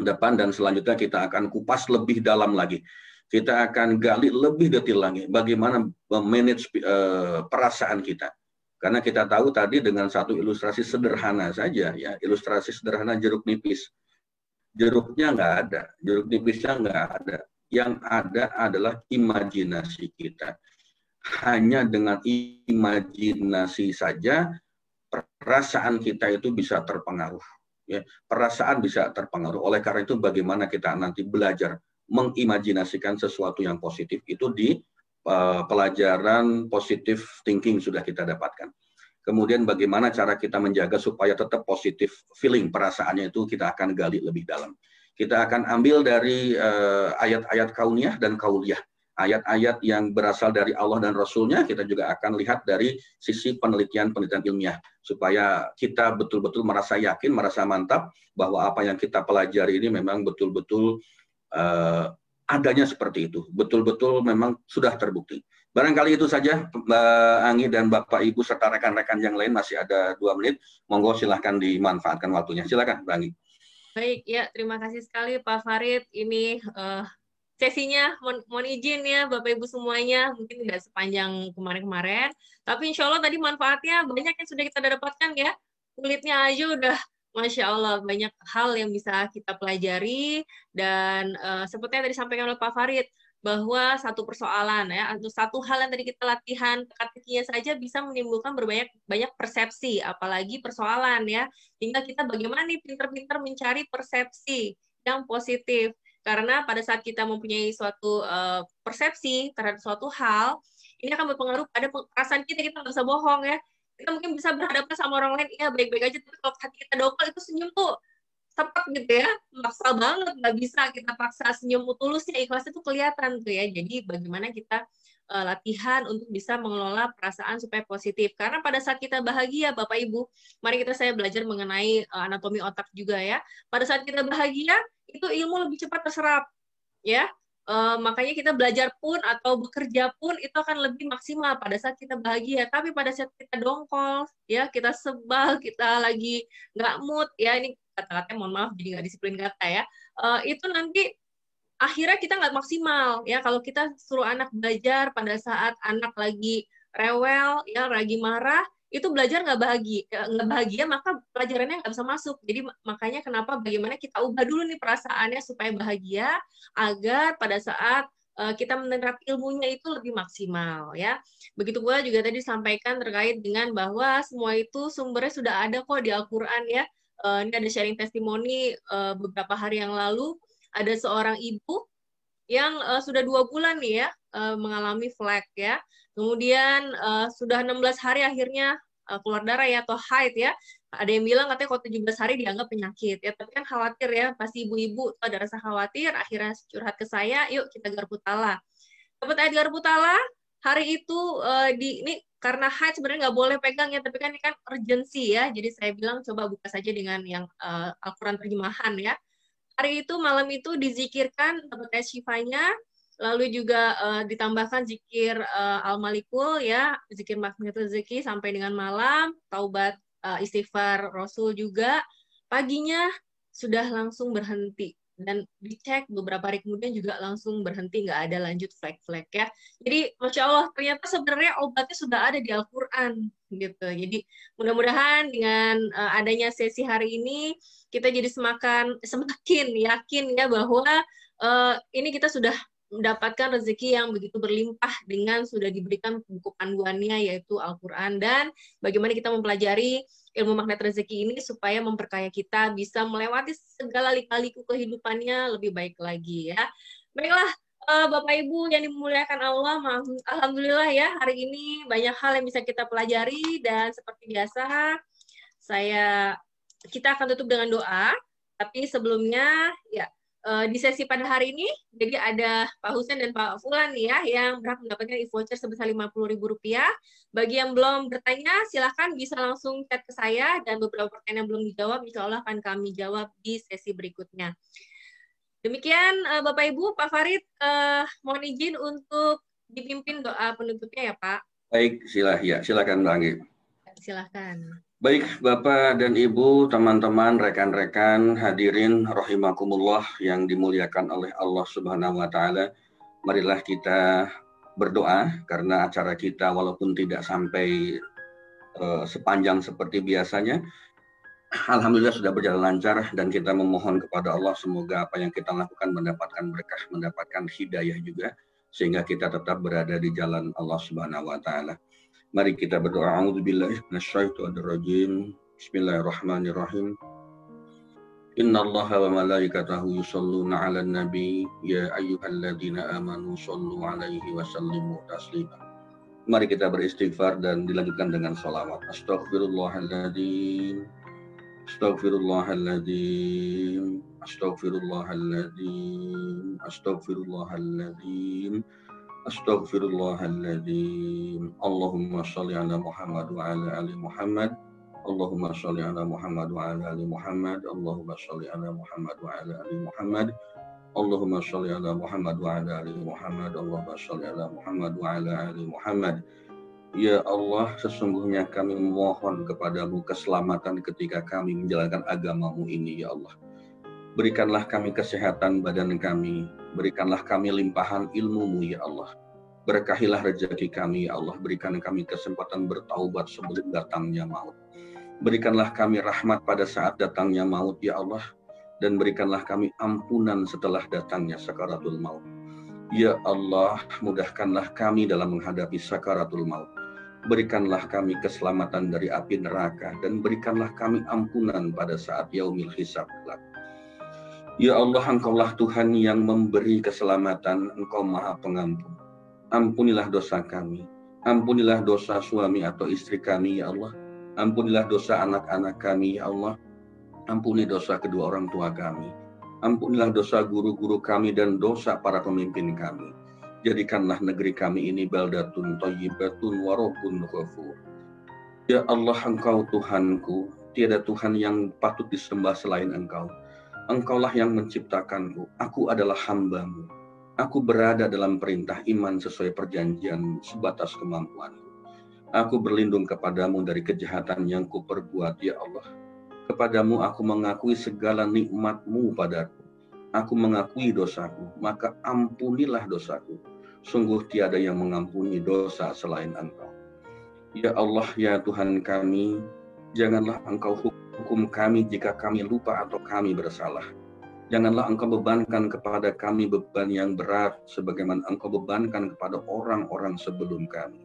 depan dan selanjutnya kita akan kupas lebih dalam lagi. Kita akan gali lebih detail lagi bagaimana memanage perasaan kita. Karena kita tahu tadi dengan satu ilustrasi sederhana saja, ya, ilustrasi sederhana jeruk nipis. Jeruknya nggak ada, jeruk nipisnya nggak ada. Yang ada adalah imajinasi kita. Hanya dengan imajinasi saja perasaan kita itu bisa terpengaruh, ya, perasaan bisa terpengaruh. Oleh karena itu bagaimana kita nanti belajar mengimajinasikan sesuatu yang positif itu di pelajaran positive thinking sudah kita dapatkan. Kemudian bagaimana cara kita menjaga supaya tetap positif feeling, perasaannya itu kita akan gali lebih dalam. Kita akan ambil dari ayat-ayat kauniyah dan kauliyah. Ayat-ayat yang berasal dari Allah dan Rasulnya, kita juga akan lihat dari sisi penelitian ilmiah, supaya kita betul-betul merasa yakin, merasa mantap bahwa apa yang kita pelajari ini memang betul-betul adanya seperti itu, betul-betul memang sudah terbukti. Barangkali itu saja Mbak Anggi dan Bapak Ibu serta rekan-rekan yang lain, masih ada 2 menit, monggo silahkan dimanfaatkan waktunya. Silakan Mbak Anggi. Baik, ya, terima kasih sekali Pak Farid. Ini sesinya mohon izin ya Bapak Ibu semuanya, mungkin tidak sepanjang kemarin-kemarin, tapi insya Allah tadi manfaatnya banyak yang sudah kita dapatkan ya. kulitnya aja udah Masya Allah, banyak hal yang bisa kita pelajari, dan seperti yang tadi disampaikan oleh Pak Farid, bahwa satu persoalan ya, atau satu hal yang tadi kita latihan teka-tekinya saja bisa menimbulkan banyak persepsi, apalagi persoalan ya. Tinggal kita bagaimana nih pinter-pinter mencari persepsi yang positif. Karena pada saat kita mempunyai suatu persepsi terhadap suatu hal, ini akan berpengaruh pada perasaan kita nggak bisa bohong ya. Kita mungkin bisa berhadapan sama orang lain, iya baik-baik aja, tapi kalau hati kita dongkol itu senyum tuh tepat gitu ya, maksa banget, nggak bisa kita paksa senyum tulusnya, ikhlasnya tuh kelihatan tuh ya. Jadi bagaimana kita latihan untuk bisa mengelola perasaan supaya positif. Karena pada saat kita bahagia, Bapak Ibu, mari saya belajar mengenai anatomi otak juga ya. Pada saat kita bahagia, itu ilmu lebih cepat terserap ya. Makanya kita belajar pun atau bekerja pun itu akan lebih maksimal pada saat kita bahagia. Tapi pada saat kita dongkol, ya kita sebal, kita lagi nggak mood, ya ini kata-katanya mohon maaf jadi nggak disiplin kata ya. Itu nanti akhirnya kita nggak maksimal ya. Kalau kita suruh anak belajar pada saat anak lagi rewel, ya lagi marah, itu belajar nggak bahagia, maka pelajarannya nggak bisa masuk. Jadi makanya kenapa bagaimana kita ubah dulu nih perasaannya supaya bahagia, agar pada saat kita menerap ilmunya itu lebih maksimal ya. Begitu pula juga tadi disampaikan terkait dengan bahwa semua itu sumbernya sudah ada kok di Al-Quran ya. Ini ada sharing testimoni beberapa hari yang lalu, ada seorang ibu yang sudah 2 bulan nih ya mengalami flek ya. Kemudian sudah 16 hari akhirnya keluar darah ya, atau haid ya. Ada yang bilang katanya kalau 17 hari dianggap penyakit ya, tapi kan khawatir ya, pasti ibu-ibu ada rasa khawatir, akhirnya curhat ke saya, yuk kita garpu tala. Dapat ayat garpu tala, hari itu ini karena haid sebenarnya nggak boleh pegang ya, tapi kan ini kan urgensi ya, jadi saya bilang coba buka saja dengan yang Al-Quran terjemahan ya. Hari itu, malam itu dizikirkan dapat syifanya, lalu juga ditambahkan zikir Al-Malikul ya, zikir magnet rezeki sampai dengan malam, taubat istighfar Rasul juga. Paginya sudah langsung berhenti, dan dicek beberapa hari kemudian juga langsung berhenti, nggak ada lanjut flek-flek ya. Jadi Masya Allah, ternyata sebenarnya obatnya sudah ada di Al-Quran gitu. Jadi mudah-mudahan dengan adanya sesi hari ini kita jadi semakin yakin ya bahwa ini kita sudah mendapatkan rezeki yang begitu berlimpah dengan sudah diberikan buku panduannya yaitu Al-Quran, dan bagaimana kita mempelajari ilmu magnet rezeki ini supaya memperkaya kita, bisa melewati segala lika-liku kehidupannya lebih baik lagi ya. Baiklah Bapak Ibu yang dimuliakan Allah, alhamdulillah ya hari ini banyak hal yang bisa kita pelajari, dan seperti biasa kita akan tutup dengan doa. Tapi sebelumnya ya di sesi pada hari ini, jadi ada Pak Husen dan Pak Fulan ya yang berhak mendapatkan e-voucher sebesar Rp50.000. Bagi yang belum bertanya, silahkan bisa langsung chat ke saya, dan beberapa pertanyaan yang belum dijawab insya Allah akan kami jawab di sesi berikutnya. Demikian Bapak Ibu, Pak Farid, mohon izin untuk dipimpin doa penutupnya ya Pak. Baik, silakan Mbak Anggi. Silahkan. Baik, Bapak dan Ibu, teman-teman, rekan-rekan, hadirin rahimakumullah yang dimuliakan oleh Allah Subhanahu wa taala. Marilah kita berdoa, karena acara kita walaupun tidak sampai sepanjang seperti biasanya, alhamdulillah sudah berjalan lancar, dan kita memohon kepada Allah semoga apa yang kita lakukan mendapatkan berkah, mendapatkan hidayah juga, sehingga kita tetap berada di jalan Allah Subhanahu wa taala. Mari kita berdoa. A'udzubillahi minasyaitonirrajim. Bismillahirrahmanirrahim. Innallaha wa malaikatahu yusholluna 'alan nabi ya ayyuhalladzina amanu shollu 'alaihi wa sallimu taslima. Mari kita beristighfar dan dilanjutkan dengan shalawat. Astaghfirullahaladzim. Astaghfirullahaladzim. Astaghfirullahaladzim. Astaghfirullahaladzim. Astaghfirullahaladzim. Allahumma sholli ala Muhammad wa ala ali Muhammad. Allahumma sholli ala Muhammad wa ala ali Muhammad. Allahumma sholli ala Muhammad wa ala ali Muhammad. Allahumma sholli ala Muhammad wa ala ali Muhammad. Allahumma sholli ala Muhammad wa ala ali Muhammad. Ya Allah, sesungguhnya kami memohon kepadamu keselamatan ketika kami menjalankan agamamu ini, ya Allah. Berikanlah kami kesehatan badan kami, berikanlah kami limpahan ilmu-Mu ya Allah. Berkahilah rezeki kami ya Allah, berikan kami kesempatan bertaubat sebelum datangnya maut. Berikanlah kami rahmat pada saat datangnya maut ya Allah, dan berikanlah kami ampunan setelah datangnya sakaratul maut. Ya Allah, mudahkanlah kami dalam menghadapi sakaratul maut. Berikanlah kami keselamatan dari api neraka, dan berikanlah kami ampunan pada saat yaumil hisab kelak. Ya Allah, Engkaulah Tuhan yang memberi keselamatan, Engkau Maha Pengampun. Ampunilah dosa kami, ampunilah dosa suami atau istri kami ya Allah, ampunilah dosa anak-anak kami ya Allah, ampuni dosa kedua orang tua kami, ampunilah dosa guru-guru kami dan dosa para pemimpin kami. Jadikanlah negeri kami ini baldatun thayyibatun wa rabbun ghafur. Ya Allah, Engkau Tuhanku, tiada Tuhan yang patut disembah selain Engkau. Engkaulah yang menciptakanku, aku adalah hamba-Mu. Aku berada dalam perintah iman sesuai perjanjian sebatas kemampuanku. Aku berlindung kepadamu dari kejahatan yang kuperbuat ya Allah. Kepadamu aku mengakui segala nikmat-Mu padaku. Aku mengakui dosaku, maka ampunilah dosaku. Sungguh tiada yang mengampuni dosa selain Engkau. Ya Allah, ya Tuhan kami, janganlah Engkau hukum kami jika kami lupa atau kami bersalah. Janganlah Engkau bebankan kepada kami beban yang berat, sebagaimana Engkau bebankan kepada orang-orang sebelum kami.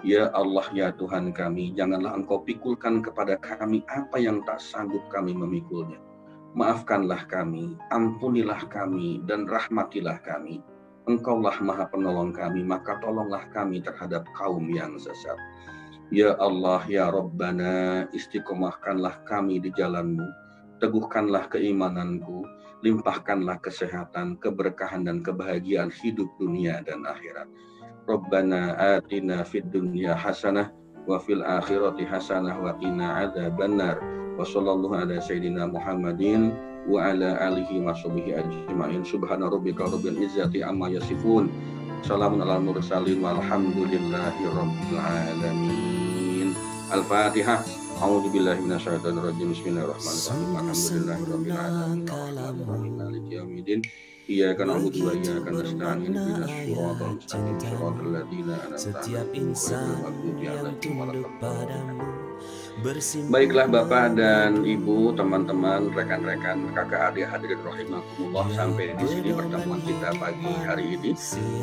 Ya Allah, ya Tuhan kami, janganlah Engkau pikulkan kepada kami apa yang tak sanggup kami memikulnya. Maafkanlah kami, ampunilah kami, dan rahmatilah kami. Engkaulah Maha Penolong kami, maka tolonglah kami terhadap kaum yang sesat. Ya Allah, ya Rabbana, istiqomahkanlah kami di jalan-Mu, teguhkanlah keimananku, limpahkanlah kesehatan, keberkahan, dan kebahagiaan hidup dunia dan akhirat. Rabbana atina fid dunya hasanah, wa fil akhirati hasanah, wa qina adzabannar. Wa sallallahu ala sayyidina Muhammadin wa ala alihi wa sahbihi ajma'in. Subhana rabbika rabbil izzati amma yasifun. Salamun alal mursalin walhamdulillahi rabbil alamin. Al-Fatihah. A'udzu billahi minasyaitonir rajim. Bismillahirrahmanirrahim. Alhamdulillahi rabbil alamin. Arrahmanirrahim. Maliki yaumiddin. Iyyaka na'budu wa iyyaka nasta'in. Ihdinas siratal mustaqim. Shiratal ladzina an'amta 'alaihim ghairil maghdubi 'alaihim waladdallin. Baiklah Bapak dan Ibu, teman-teman, rekan-rekan, kakak adik hadirin rahimakumullah, sampai di sini pertemuan kita pagi hari ini.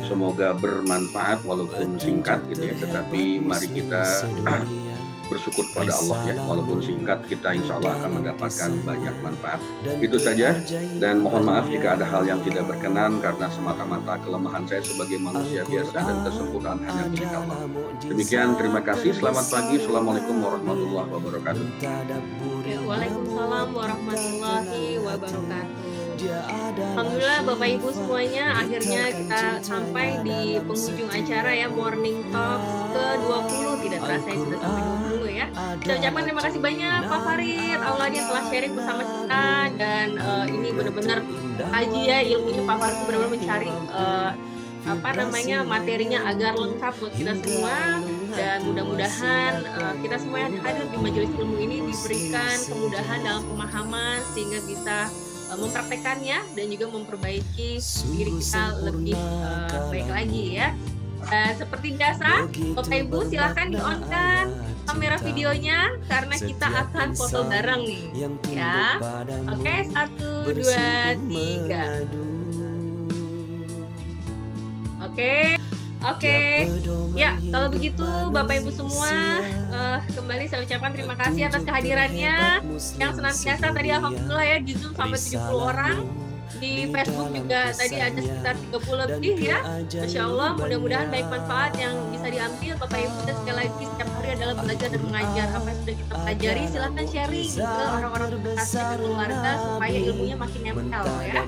Semoga bermanfaat walaupun singkat gitu ya, tetapi mari kita bersyukur pada Allah ya, walaupun singkat kita insya Allah akan mendapatkan banyak manfaat. Itu saja, dan mohon maaf jika ada hal yang tidak berkenan karena semata-mata kelemahan saya sebagai manusia biasa dan kesempurnaan hanya milik Allah. Demikian, terima kasih, selamat pagi, assalamualaikum warahmatullahi wabarakatuh. Waalaikumsalam warahmatullahi wabarakatuh. Alhamdulillah Bapak Ibu semuanya, akhirnya kita sampai di penghujung acara ya, Morning Talk ke-20. Tidak terasa ya sudah sampai 20 ya. Kita ucapkan terima kasih banyak Pak Farid Auladi yang telah sharing bersama kita, dan ini benar-benar haji ya, ilmunya Pak Farid benar-benar mencari materinya agar lengkap buat kita semua, dan mudah-mudahan kita semua yang hadir di majelis ilmu ini diberikan kemudahan dalam pemahaman sehingga bisa mempraktekannya dan juga memperbaiki diri kita lebih baik lagi ya. Seperti biasa, Bapak Ibu silahkan di-on-kan kamera videonya karena kita akan foto bareng nih ya. Oke, 1, 2, 3. Oke. Ya, kalau begitu Bapak Ibu semua, kembali saya ucapkan terima kasih atas kehadirannya yang senantiasa tadi alhamdulillah ya di Zoom sampai 70 orang. Di Facebook juga tadi ada sekitar 30 lebih ya. Masya Allah, mudah-mudahan baik manfaat yang bisa diambil Bapak Ibu. Dan sekali lagi setiap hari adalah belajar dan mengajar. Apa yang sudah kita pelajari silahkan sharing ke orang-orang terdekat dan keluarga supaya ilmunya makin nempel ya.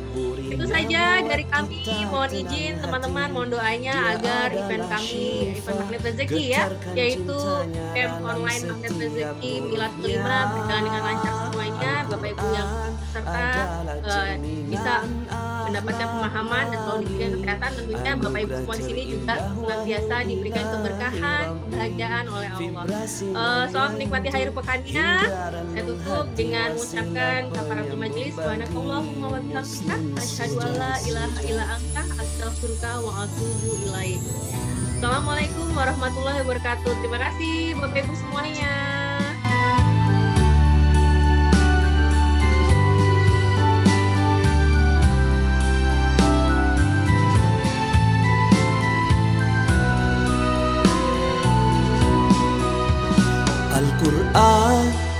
Itu saja dari kami, mohon izin teman-teman, mohon doanya agar event kami, event Magnet Rezeki ya, yaitu camp online Magnet Rezeki Milad kelima berjalan dengan lancar semuanya. Bapak Ibu yang serta bisa mendapatkan pemahaman dan selalu diberikan kesehatan. Tentunya Bapak Ibu semua di sini juga senantiasa diberikan keberkahan, kebahagiaan oleh Allah. Selamat menikmati akhir pekannya. Saya tutup dengan mengucapkan kafaratul majlis. Subhanakallahumma wa bihamdika asyhadu an la ilaha illa anta astaghfiruka wa atubu ilaik. Assalamualaikum warahmatullahi wabarakatuh. Terima kasih Bapak Ibu semuanya.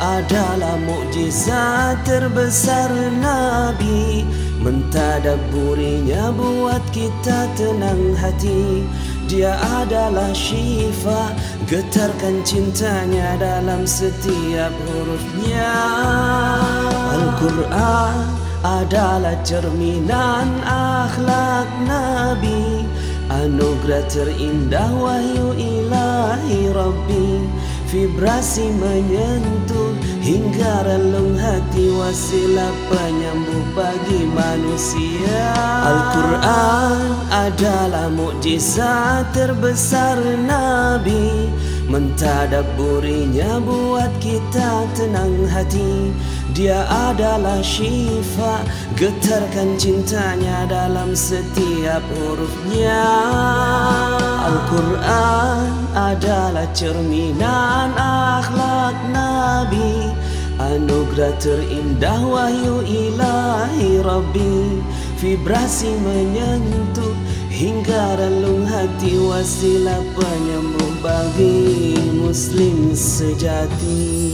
adalah mukjizat terbesar Nabi. Mentadabburinya buat kita tenang hati. Dia adalah syifa, getarkan cintanya dalam setiap hurufnya. Al-Quran adalah cerminan akhlak Nabi, anugerah terindah wahyu ilahi Rabbi. Vibrasi menyentuh hingga relung hati, wasilah penyembuh bagi manusia. Al-Quran adalah mukjizat terbesar Nabi. Mentadabburinya buat kita tenang hati. Dia adalah syifa, getarkan cintanya dalam setiap hurufnya. Al-Quran adalah cerminan akhlak Nabi, anugerah terindah wahyu ilahi Rabbi. Vibrasi menyentuh hingga relung hati, wasilah penyembuh bagi muslim sejati.